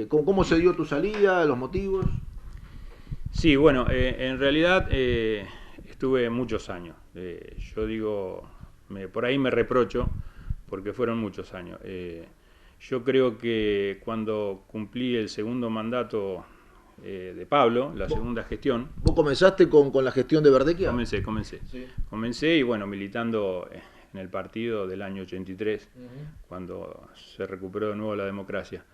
¿Cómo se dio tu salida, los motivos? Sí, bueno, en realidad estuve muchos años. Yo digo, por ahí me reprocho, porque fueron muchos años. Yo creo que cuando cumplí el segundo mandato de Pablo, la ¿Vos, segunda gestión, vos comenzaste con la gestión de Verdequia? comencé. Sí. Comencé y bueno, militando en el partido del año 83, Ujú. cuando se recuperó de nuevo la democracia.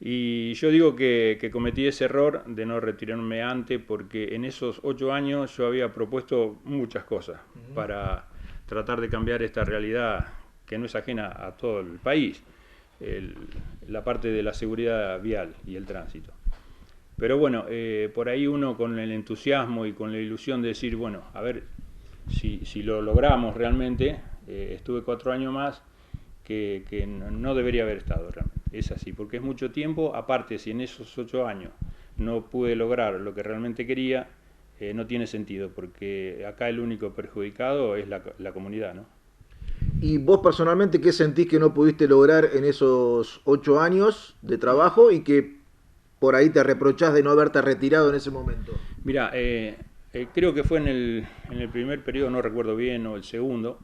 Y yo digo que cometí ese error de no retirarme antes porque en esos 8 años yo había propuesto muchas cosas Ujú. para tratar de cambiar esta realidad que no es ajena a todo el país, el- la parte de la seguridad vial y el tránsito. Pero bueno, por ahí uno con el entusiasmo y con la ilusión de decir, bueno, a ver si lo logramos realmente, estuve 4 años más que no debería haber estado realmente. Es así, porque es mucho tiempo. Aparte, si en esos 8 años no pude lograr lo que realmente quería, no tiene sentido, porque acá el único perjudicado es la comunidad, ¿no? ¿Y vos personalmente qué sentís que no pudiste lograr en esos 8 años de trabajo y que por ahí te reprochás de no haberte retirado en ese momento? Mira, creo que fue en el primer periodo, no recuerdo bien, o el segundo,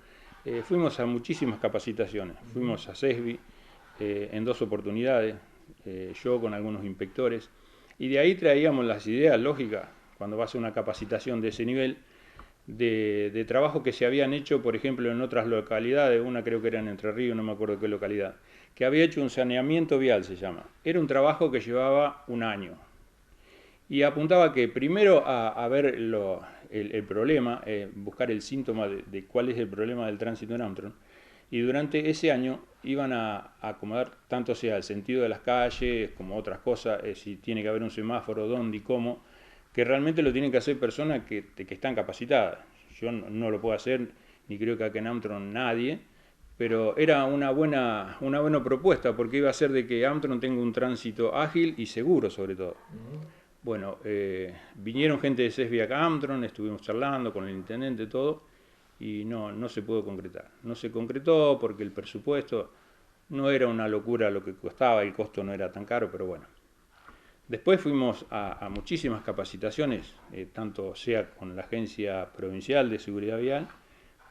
fuimos a muchísimas capacitaciones. Ujú. Fuimos a CESBI en 2 oportunidades, yo con algunos inspectores, y de ahí traíamos las ideas lógicas, cuando vas a una capacitación de ese nivel, de trabajo que se habían hecho, por ejemplo, en otras localidades, una creo que era en Entre Ríos, no me acuerdo qué localidad, que había hecho un saneamiento vial, se llama. Era un trabajo que llevaba un año y apuntaba que primero a ver el problema, buscar el síntoma de cuál es el problema del tránsito en Armstrong, y durante ese año iban a acomodar tanto sea el sentido de las calles como otras cosas, si tiene que haber un semáforo, dónde y cómo, que realmente lo tienen que hacer personas que están capacitadas. Yo no lo puedo hacer, ni creo que acá en Armstrong nadie, pero era una buena propuesta porque iba a hacer de que Armstrong tenga un tránsito ágil y seguro sobre todo. Ujú. Bueno, vinieron gente de CESBI acá a Amtron, estuvimos charlando con el intendente, todo, y no se pudo concretar. No se concretó porque el presupuesto no era una locura lo que costaba, el costo no era tan caro, pero bueno. Después fuimos a muchísimas capacitaciones, tanto sea con la Agencia Provincial de Seguridad Vial,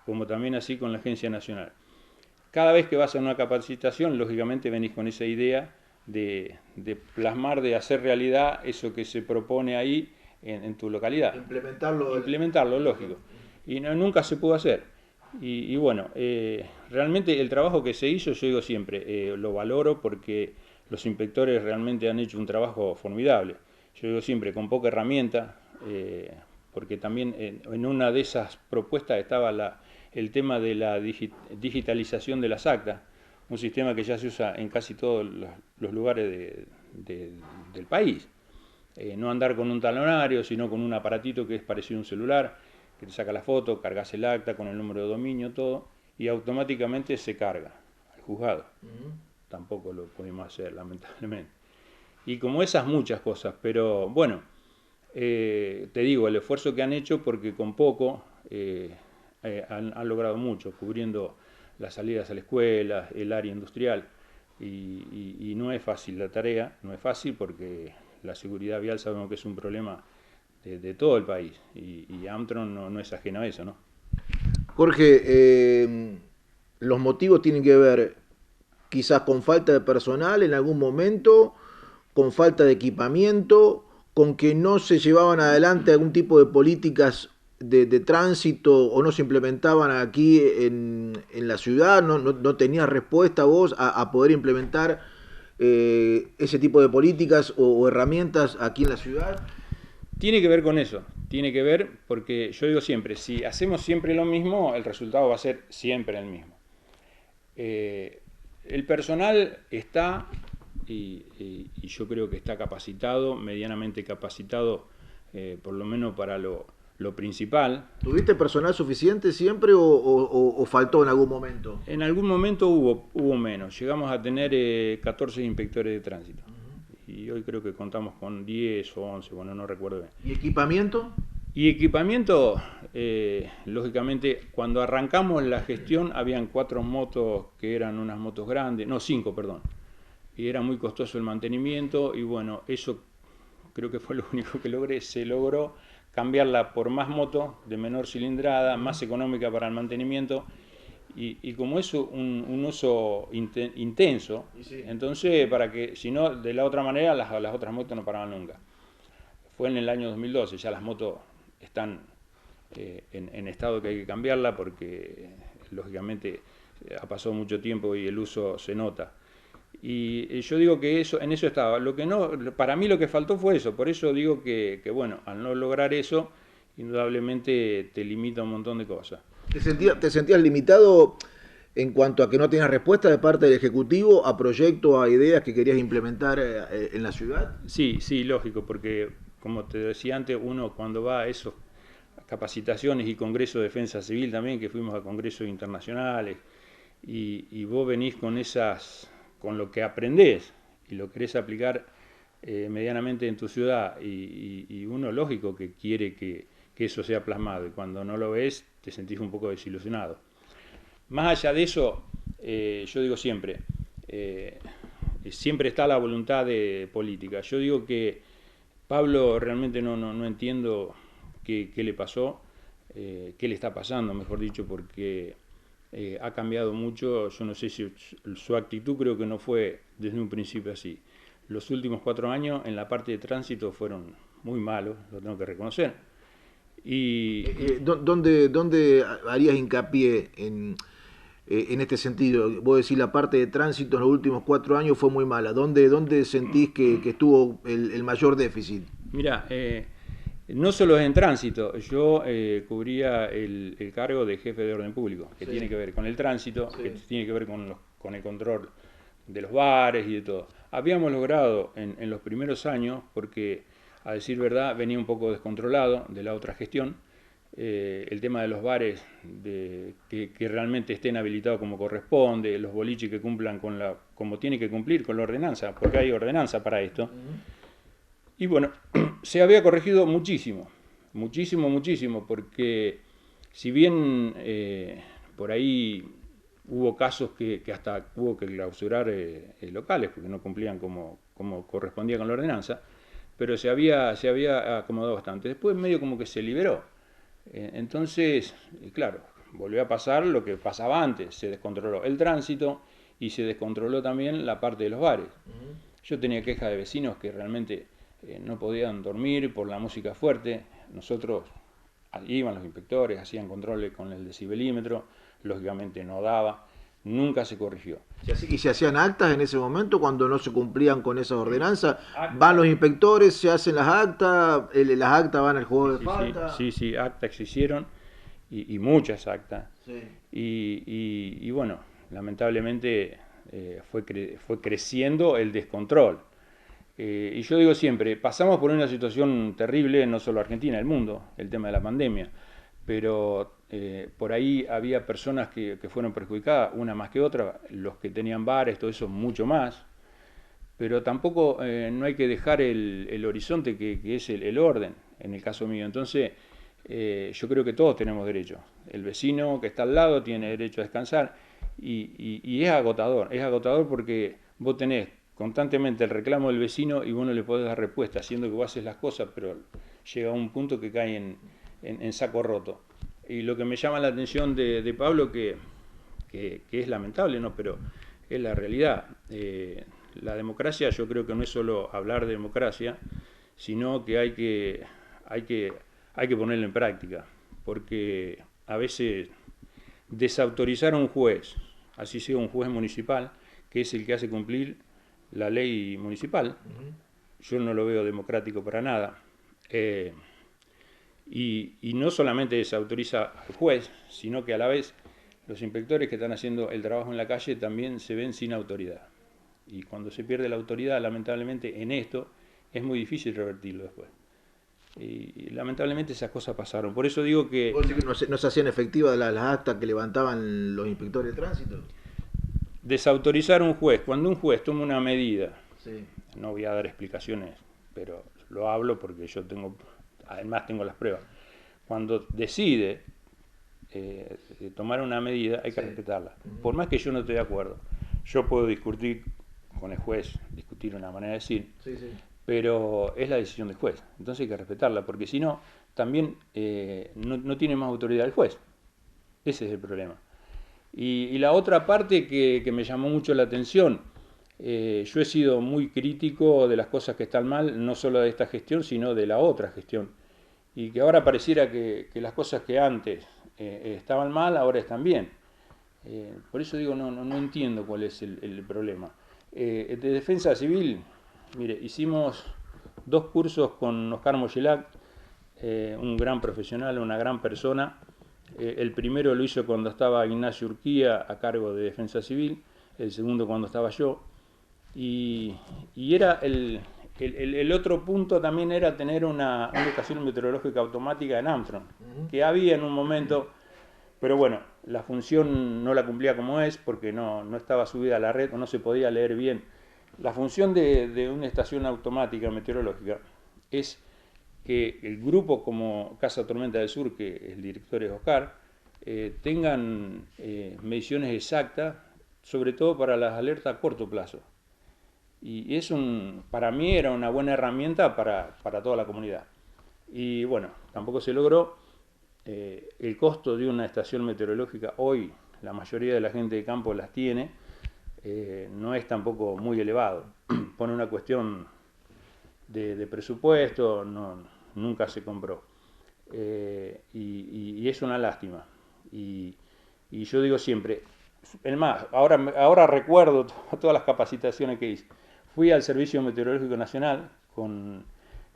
como también así con la Agencia Nacional. Cada vez que vas a una capacitación, lógicamente venís con esa idea de plasmar, de hacer realidad eso que se propone ahí en tu localidad. Implementarlo. Implementarlo, lógico. Y nunca se pudo hacer. Y bueno, realmente el trabajo que se hizo, yo digo siempre, lo valoro porque los inspectores realmente han hecho un trabajo formidable. Yo digo siempre, con poca herramienta, porque también en una de esas propuestas estaba el tema de la digitalización de las actas, un sistema que ya se usa en casi todos los lugares del país. No andar con un talonario, sino con un aparatito que es parecido a un celular, que te saca la foto, cargas el acta con el número de dominio, todo, y automáticamente se carga al juzgado. Ujú. Tampoco lo pudimos hacer, lamentablemente. Y como esas muchas cosas, pero bueno, te digo, el esfuerzo que han hecho porque con poco han logrado mucho, cubriendo las salidas a la escuela, el área industrial, y no es fácil la tarea, no es fácil porque la seguridad vial sabemos que es un problema de todo el país, y Amtron no es ajeno a eso, ¿no? Jorge, los motivos tienen que ver quizás con falta de personal en algún momento, con falta de equipamiento, con que no se llevaban adelante algún tipo de políticas de tránsito o no se implementaban aquí en la ciudad, no tenías respuesta vos a poder implementar ese tipo de políticas o herramientas aquí en la ciudad. Tiene que ver con eso, tiene que ver porque yo digo siempre, si hacemos siempre lo mismo, el resultado va a ser siempre el mismo. El personal está, y yo creo que está capacitado, medianamente capacitado, por lo menos para lo principal. ¿Tuviste personal suficiente siempre o faltó en algún momento? En algún momento hubo menos, llegamos a tener 14 inspectores de tránsito. Y hoy creo que contamos con 10 o 11, bueno, no recuerdo bien. ¿Y equipamiento? Y equipamiento, lógicamente, cuando arrancamos la gestión habían 4 motos que eran unas motos grandes, no, 5, perdón. y era muy costoso el mantenimiento, y bueno, eso creo que fue lo único que logré. Se logró cambiarla por más moto, de menor cilindrada, más económica para el mantenimiento, y como es un uso intenso, sí. Entonces, para que, si no, de la otra manera, las otras motos no paraban nunca. Fue en el año 2012, ya las motos están en estado que hay que cambiarla, porque lógicamente ha pasado mucho tiempo y el uso se nota. Y yo digo que en eso estaba. Lo que no, para mí lo que faltó fue eso. Por eso digo que bueno, al no lograr eso, indudablemente te limita un montón de cosas. ¿Te sentías limitado en cuanto a que no tenías respuesta de parte del Ejecutivo a proyectos, a ideas que querías implementar en la ciudad? Sí, sí, lógico, porque como te decía antes, uno cuando va a esos capacitaciones y congresos de defensa civil también, que fuimos a congresos internacionales, y vos venís con lo que aprendés y lo querés aplicar medianamente en tu ciudad, y uno lógico que quiere que eso sea plasmado, y cuando no lo ves te sentís un poco desilusionado. Más allá de eso, yo digo siempre, siempre está la voluntad de política. Yo digo que Pablo realmente no entiendo qué le pasó, qué le está pasando, mejor dicho, porque ha cambiado mucho. Yo no sé si su actitud, creo que no fue desde un principio así. Los últimos 4 años en la parte de tránsito fueron muy malos, lo tengo que reconocer. ¿Dónde harías hincapié en este sentido? Vos decís la parte de tránsito en los últimos 4 años fue muy mala. ¿Dónde sentís que estuvo el mayor déficit? Mira, no solo es en tránsito. Yo cubría el cargo de jefe de orden público, que tiene que ver con el tránsito, que tiene que ver con el control de los bares y de todo. Habíamos logrado en los primeros años, porque a decir verdad venía un poco descontrolado de la otra gestión, el tema de los bares que realmente estén habilitados como corresponde, los boliches que cumplan como tiene que cumplir con la ordenanza, porque hay ordenanza para esto. Y bueno, se había corregido muchísimo, porque si bien por ahí hubo casos que hasta hubo que clausurar locales porque no cumplían como correspondía con la ordenanza, pero se había acomodado bastante. Después medio como que se liberó. Entonces, claro, volvió a pasar lo que pasaba antes, se descontroló el tránsito y se descontroló también la parte de los bares. Yo tenía quejas de vecinos que realmente no podían dormir por la música fuerte. Nosotros, iban los inspectores, hacían controles con el decibelímetro, lógicamente no daba, nunca se corrigió. ¿Y se hacían actas en ese momento cuando no se cumplían con esas ordenanzas? Van los inspectores, se hacen las actas van al juego de falta. Sí, actas se hicieron, y muchas actas. Sí. Y bueno, lamentablemente fue creciendo el descontrol. Y yo digo siempre, pasamos por una situación terrible, no solo Argentina, el mundo, el tema de la pandemia, pero por ahí había personas que fueron perjudicadas, una más que otra, los que tenían bares, todo eso, mucho más, pero tampoco no hay que dejar el horizonte que es el orden, en el caso mío. Entonces, yo creo que todos tenemos derecho. El vecino que está al lado tiene derecho a descansar, y es agotador porque vos tenés constantemente el reclamo del vecino y vos no le podés dar respuesta, haciendo que vos haces las cosas, pero llega a un punto que cae en saco roto. Y lo que me llama la atención de Pablo, que es lamentable, ¿no? Pero es la realidad. La democracia, yo creo que no es solo hablar de democracia, sino que hay que ponerla en práctica, porque a veces desautorizar a un juez, así sea un juez municipal, que es el que hace cumplir la ley municipal, yo no lo veo democrático para nada. Y no solamente desautoriza al juez, sino que a la vez los inspectores que están haciendo el trabajo en la calle también se ven sin autoridad. Y cuando se pierde la autoridad, lamentablemente, en esto, es muy difícil revertirlo después. Y lamentablemente esas cosas pasaron. Por eso digo que... ¿Vos decís que no se hacían efectivas las actas que levantaban los inspectores de tránsito? Desautorizar a un juez. Cuando un juez toma una medida, sí. No voy a dar explicaciones, pero lo hablo porque yo además tengo las pruebas. Cuando decide tomar una medida, hay que respetarla. Por más que yo no esté de acuerdo. Yo puedo discutir con el juez, discutir una manera de decir, Sí, sí. pero es la decisión del juez, entonces hay que respetarla, porque si no, también no tiene más autoridad el juez. Ese es el problema. Y la otra parte que me llamó mucho la atención, yo he sido muy crítico de las cosas que están mal, no solo de esta gestión, sino de la otra gestión. Y que ahora pareciera que las cosas que antes estaban mal, ahora están bien. Por eso digo, no entiendo cuál es el problema. De defensa civil, mire, hicimos 2 cursos con Oscar Moyelac, un gran profesional, una gran persona. El primero lo hizo cuando estaba Ignacio Urquía a cargo de defensa civil, el segundo cuando estaba yo. Y era el otro punto también era tener una estación meteorológica automática en Armstrong, que había en un momento, pero bueno, la función no la cumplía como es porque no estaba subida a la red o no se podía leer bien. La función de una estación automática meteorológica es que el grupo como Casa Tormenta del Sur, que el director es Oscar, tengan mediciones exactas, sobre todo para las alertas a corto plazo. Y para mí era una buena herramienta para toda la comunidad. Y bueno, tampoco se logró. El costo de una estación meteorológica hoy, la mayoría de la gente de campo las tiene, no es tampoco muy elevado. Por una cuestión de presupuesto, nunca se compró. Y es una lástima. Y yo digo siempre, ahora recuerdo todas las capacitaciones que hice. Fui al Servicio Meteorológico Nacional con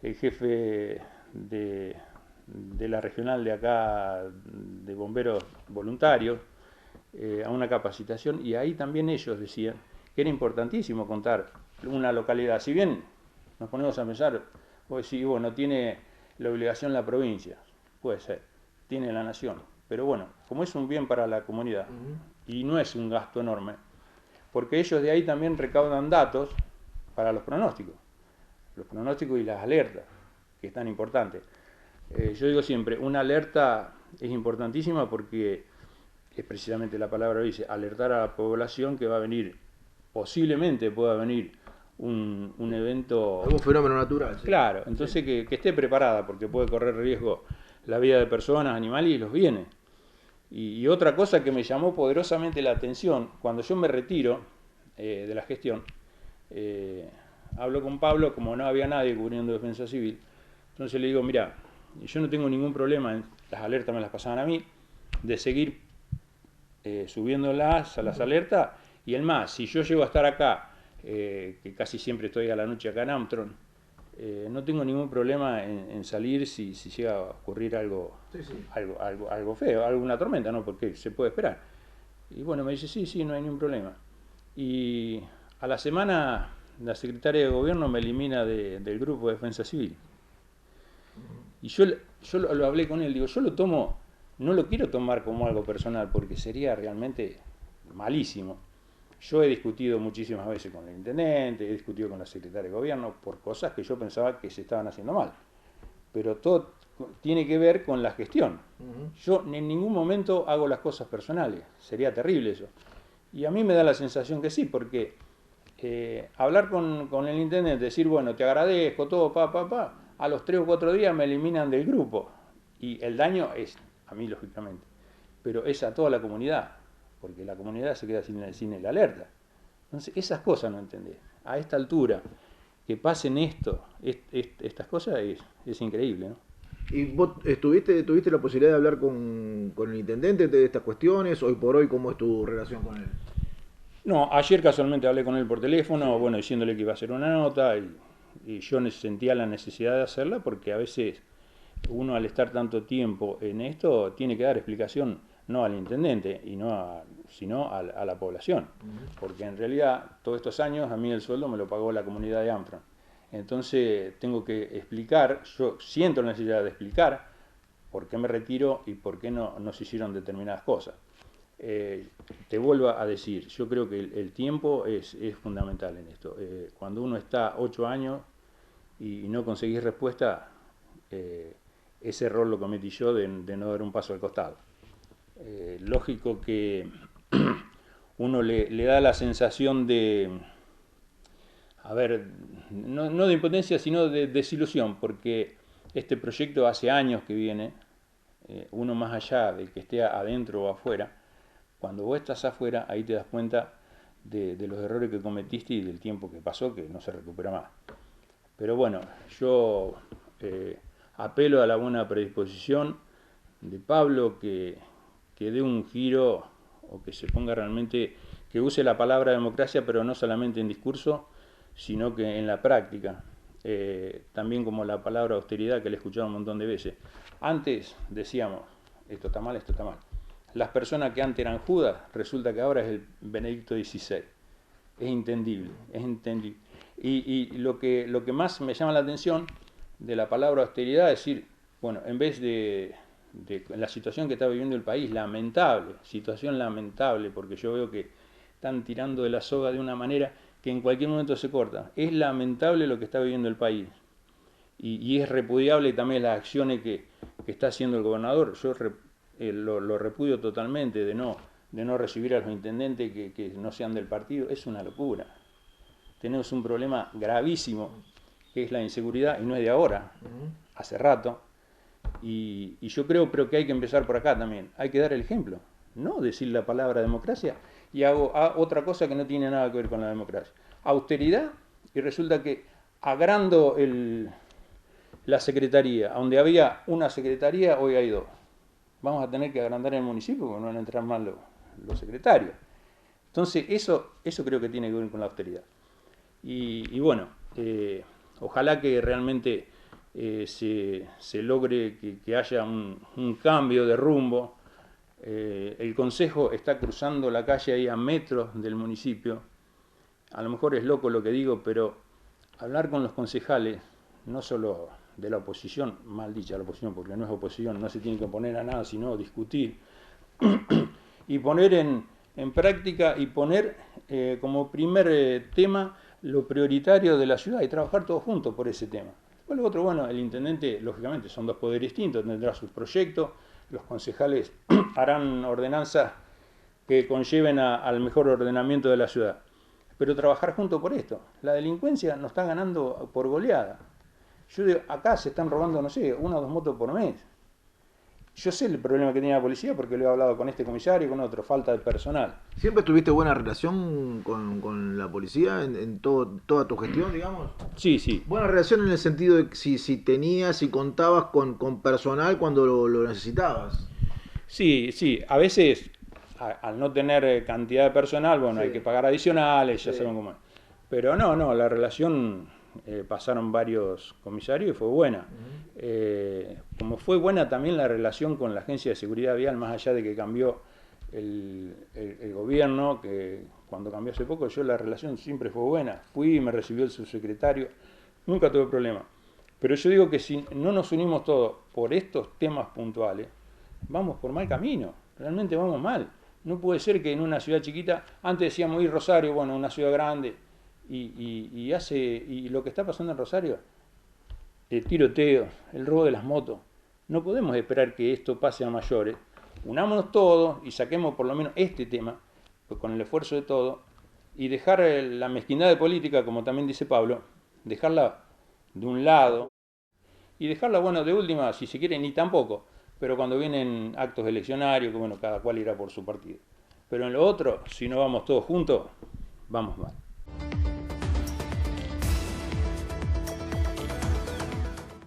el jefe de la regional de acá, de bomberos voluntarios, a una capacitación, y ahí también ellos decían que era importantísimo contar una localidad. Si bien nos ponemos a pensar, pues sí, bueno, tiene la obligación la provincia, puede ser, tiene la nación, pero bueno, como es un bien para la comunidad y no es un gasto enorme, porque ellos de ahí también recaudan datos para los pronósticos y las alertas, que es tan importante. Yo digo siempre, una alerta es importantísima porque es precisamente la palabra dice, alertar a la población que va a venir, posiblemente pueda venir un evento... Algún fenómeno natural. Sí. Claro, entonces sí. que esté preparada porque puede correr riesgo la vida de personas, animales y los bienes. Y otra cosa que me llamó poderosamente la atención, cuando yo me retiro de la gestión, hablo con Pablo, como no había nadie cubriendo defensa civil, entonces le digo, mira, yo no tengo ningún problema, las alertas me las pasaban a mí, de seguir subiéndolas a las alertas, y el más, si yo llego a estar acá, que casi siempre estoy a la noche acá en Armstrong, no tengo ningún problema en salir si llega a ocurrir algo, sí. algo feo, alguna tormenta, ¿no? Porque se puede esperar. Y bueno, me dice, sí, no hay ningún problema. Y a la semana la secretaria de gobierno me elimina del grupo de defensa civil. Y yo lo hablé con él, digo, yo lo tomo, no lo quiero tomar como algo personal porque sería realmente malísimo. Yo he discutido muchísimas veces con el intendente, he discutido con la secretaria de gobierno por cosas que yo pensaba que se estaban haciendo mal. Pero todo tiene que ver con la gestión. Yo en ningún momento hago las cosas personales, sería terrible eso. Y a mí me da la sensación que sí, porque hablar con el intendente, decir, bueno, te agradezco, todo, a los 3 o 4 días me eliminan del grupo. Y el daño es a mí, lógicamente, pero es a toda la comunidad, porque la comunidad se queda sin el alerta. Entonces, esas cosas no entendés. A esta altura, que pasen estas cosas es increíble, ¿no? ¿Y vos tuviste la posibilidad de hablar con el intendente de estas cuestiones? Hoy por hoy, ¿cómo es tu relación con él? No, ayer casualmente hablé con él por teléfono, bueno, diciéndole que iba a hacer una nota, y yo sentía la necesidad de hacerla porque a veces uno al estar tanto tiempo en esto tiene que dar explicación no al intendente sino a la población, porque en realidad todos estos años a mí el sueldo me lo pagó la comunidad de Armstrong. Entonces tengo que explicar, yo siento la necesidad de explicar por qué me retiro y por qué no se hicieron determinadas cosas. Te vuelvo a decir, yo creo que el tiempo es fundamental en esto. Cuando uno está 8 años y no conseguís respuesta, ese error lo cometí yo de no dar un paso al costado. Lógico que uno le da la sensación de a ver, no de impotencia, sino de desilusión, porque este proyecto hace años que viene, uno más allá de que esté adentro o afuera, cuando vos estás afuera, ahí te das cuenta de los errores que cometiste y del tiempo que pasó, que no se recupera más. Pero bueno, yo apelo a la buena predisposición de Pablo, que dé un giro o que se ponga realmente, que use la palabra democracia, pero no solamente en discurso, sino que en la práctica. También como la palabra austeridad, que le he escuchado un montón de veces. Antes decíamos, esto está mal, esto está mal. Las personas que antes eran Judas, resulta que ahora es el Benedicto XVI. Es entendible, es entendible. Y lo que más me llama la atención de la palabra austeridad es decir, bueno, en vez de la situación que está viviendo el país, lamentable, situación lamentable, porque yo veo que están tirando de la soga de una manera que en cualquier momento se corta. Es lamentable lo que está viviendo el país. Y es repudiable también las acciones que está haciendo el gobernador. Yo lo repudio totalmente, de no recibir a los intendentes que no sean del partido. Es una locura. Tenemos un problema gravísimo, que es la inseguridad, y no es de ahora, hace rato. Y yo creo que hay que empezar por acá también. Hay que dar el ejemplo, no decir la palabra democracia y hago otra cosa que no tiene nada que ver con la democracia. Austeridad, y resulta que agrando la secretaría, donde había una secretaría, hoy hay dos. Vamos a tener que agrandar el municipio porque no van a entrar más los secretarios. Entonces, eso creo que tiene que ver con la austeridad. Y bueno, ojalá que realmente se logre que haya un cambio de rumbo. El Consejo está cruzando la calle ahí a metros del municipio. A lo mejor es loco lo que digo, pero hablar con los concejales, no solo de la oposición, mal dicha la oposición, porque no es oposición, no se tiene que oponer a nada, sino discutir, y poner en práctica y poner como primer tema lo prioritario de la ciudad y trabajar todos juntos por ese tema. Después lo otro, bueno, el intendente, lógicamente, son dos poderes distintos, tendrá sus proyectos, los concejales harán ordenanzas que conlleven al mejor ordenamiento de la ciudad. Pero trabajar juntos por esto. La delincuencia nos está ganando por goleada. Yo digo, acá se están robando, no sé, 1 o 2 motos por mes. Yo sé el problema que tiene la policía porque lo he hablado con este comisario y con otro, falta de personal. ¿Siempre tuviste buena relación con la policía en toda tu gestión, digamos? Sí, sí. Buena relación en el sentido de si tenías, si contabas con personal cuando lo necesitabas. Sí, sí. A veces, al no tener cantidad de personal, bueno, sí, hay que pagar adicionales, ya saben cómo es. Pero no, la relación... pasaron varios comisarios y fue buena. Como fue buena también la relación con la Agencia de Seguridad Vial, más allá de que cambió el gobierno, que cuando cambió hace poco, la relación siempre fue buena. Fui y me recibió el subsecretario, nunca tuve problema. Pero yo digo que si no nos unimos todos por estos temas puntuales, vamos por mal camino, realmente vamos mal. No puede ser que en una ciudad chiquita, antes decíamos ir Rosario, bueno, una ciudad grande, y lo que está pasando en Rosario, el tiroteo, el robo de las motos, no podemos esperar que esto pase a mayores. Unámonos todos y saquemos por lo menos este tema, pues con el esfuerzo de todos, y dejar la mezquindad de política, como también dice Pablo, dejarla de un lado, y dejarla, bueno, de última, si se quiere, ni tampoco, pero cuando vienen actos eleccionarios, que bueno, cada cual irá por su partido. Pero en lo otro, si no vamos todos juntos, vamos mal.